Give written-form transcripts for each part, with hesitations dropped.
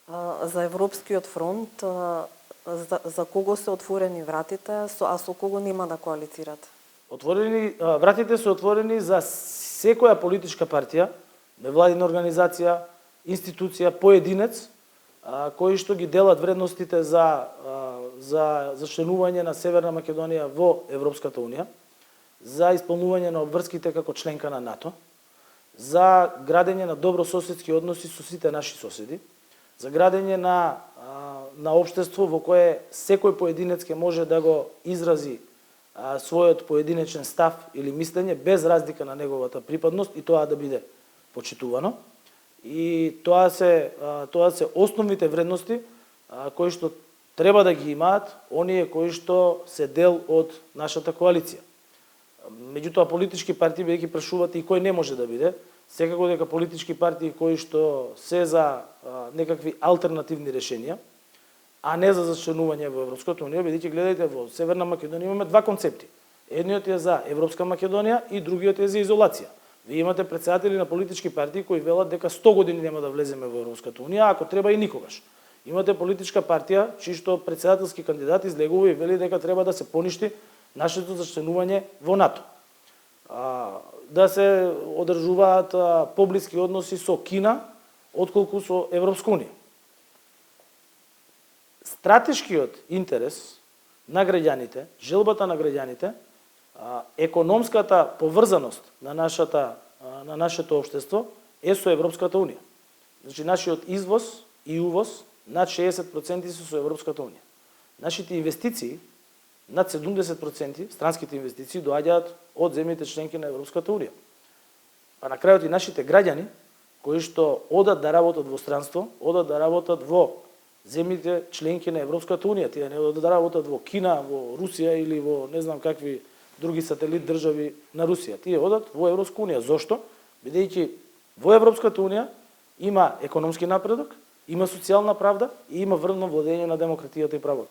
За Европскиот фронт, за кого се отворени вратите, а со кого нема да коалицирате? Вратите се отворени за секоја политичка партија, невладина организација, институција, поединец, кои што ги делат вредностите за членување на Северна Македонија во Европската унија, за исполнување на обврските како членка на НАТО, за градење на добрососедски односи со сите наши соседи, за градење на општество во кое секој поединец ќе може да го изрази својот поединечен став или мислење без разлика на неговата припадност и тоа да биде почитувано. И тоа се основните вредности кои што треба да ги имаат оние кои што се дел од нашата коалиција. Меѓутоа политички партии бидејќи прашувате и кој не може да биде, секако дека политички партии кои што се за некакви алтернативни решенија, а не за зачленување во Европската унија, бидејќи гледајте во Северна Македонија имаме два концепти. Едниот е за Европска Македонија и другиот е за изолација. Вие имате претседатели на политички партии кои велат дека 100 години нема да влеземе во Европската унија, ако треба и никогаш. Имате политичка партија чиј што претседателски кандидат излегува и вели дека треба да се поништи нашето зачленување во НАТО. Да се одржуваат поблиски односи со Кина отколку со Европска унија. Стратешкиот интерес на граѓаните, желбата на граѓаните, економската поврзаност на нашето општество е со Европската унија. Значи нашиот извоз и увоз над 60% се со Европската унија. Нашите инвестиции над 70% странските инвестиции доаѓаат од земјите членки на Европската унија. А на крајот и нашите граѓани кои што одат да работат во странство, одат да работат во земјите членки на Европската унија, тие не одат да работат во Кина, во Русија или во не знам какви други сателит држави на Русија. Тие одат во Европска унија. Зошто? Бидејќи во Европската унија има економски напредок, има социјална правда и има врвно владење на демократијата и правото.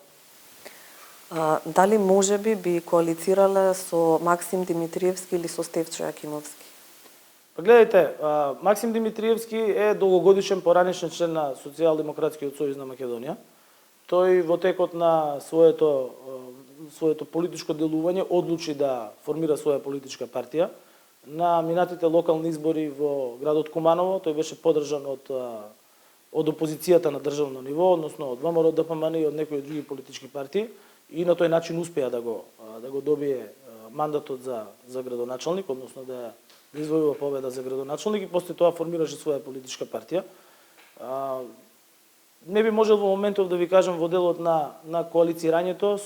Дали можеби би коалицирале со Максим Димитриевски или со Стефчо Јакимовски? Па гледайте, Максим Димитриевски е долгогодишен поранешен член на Социјалдемократскиот сојуз на Македонија. Тој во текот на своето политичко делување одлучи да формира своја политичка партија. На минатите локални избори во градот Куманово тој беше поддржан од опозицијата на државно ниво, односно од ВМРО ДПМН и од некои други политички партии, и на тој начин успеа да го добие мандатот за градоначалник, односно да извојува победа за градоначалник и после тоа формираше своја политичка партија. Не би можел во моментов да ви кажам во делот на коалицирањето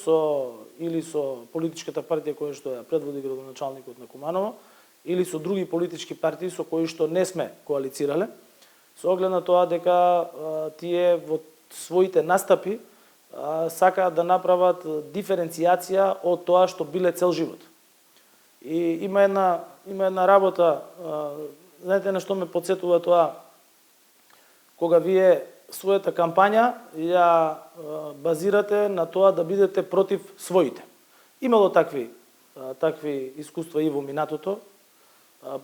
или со политичката партија која што ја предводи градоначалникот на Куманово, или со други политички партии со кои што не сме коалицирале, со оглед на тоа дека тие во своите настапи сакаат да направат диференцијација од тоа што биле цел живот. И има една работа, знаете на што ме потсетува тоа, кога вие својата кампања ја базирате на тоа да бидете против своите. Имало такви искуства и во минатото,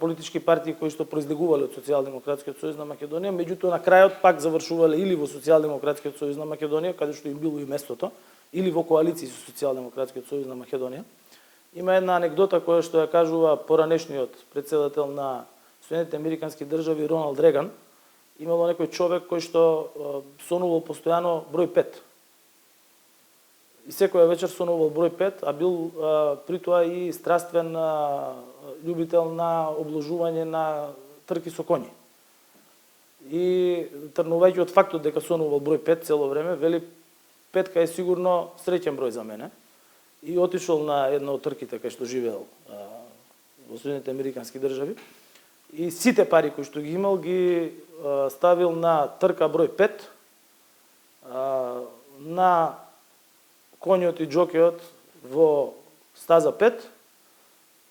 политички партии кои што произлегувале од Социјалдемократскиот сојуз на Македонија, меѓутоа на крајот пак завршувале или во Социјалдемократскиот сојуз на Македонија, каде што им било и местото, или во коалиции со Социјалдемократскиот сојуз на Македонија. Има една анегдота која што ја кажува поранешниот претседател на Соединетите американски држави Роналд Реган. Имало некој човек кој што сонувал постојано број 5. И секоја вечер сонувал број 5, а бил при тоа и страствен љубител на обложување на трки со коњи. И тргнувајќи од фактот дека сонувал број 5 цело време, вели 5 е сигурно среќен број за мене. И отишол на една од трките кај што живеел во Соединетите американски држави. И сите пари кои што ги имал ги ставил на трка број 5, на коњот и џокеот во стаза 5,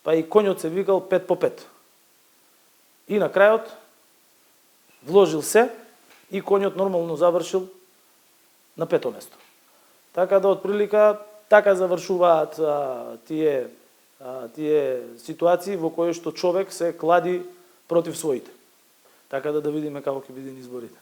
па и коњот се викал 5 по 5. И на крајот вложил се и коњот нормално завршил на 5-то место. Така да отприлика така завршуваат тие ситуации во кои што човек се клади против своите. Така да видиме како ќе бидат изборите.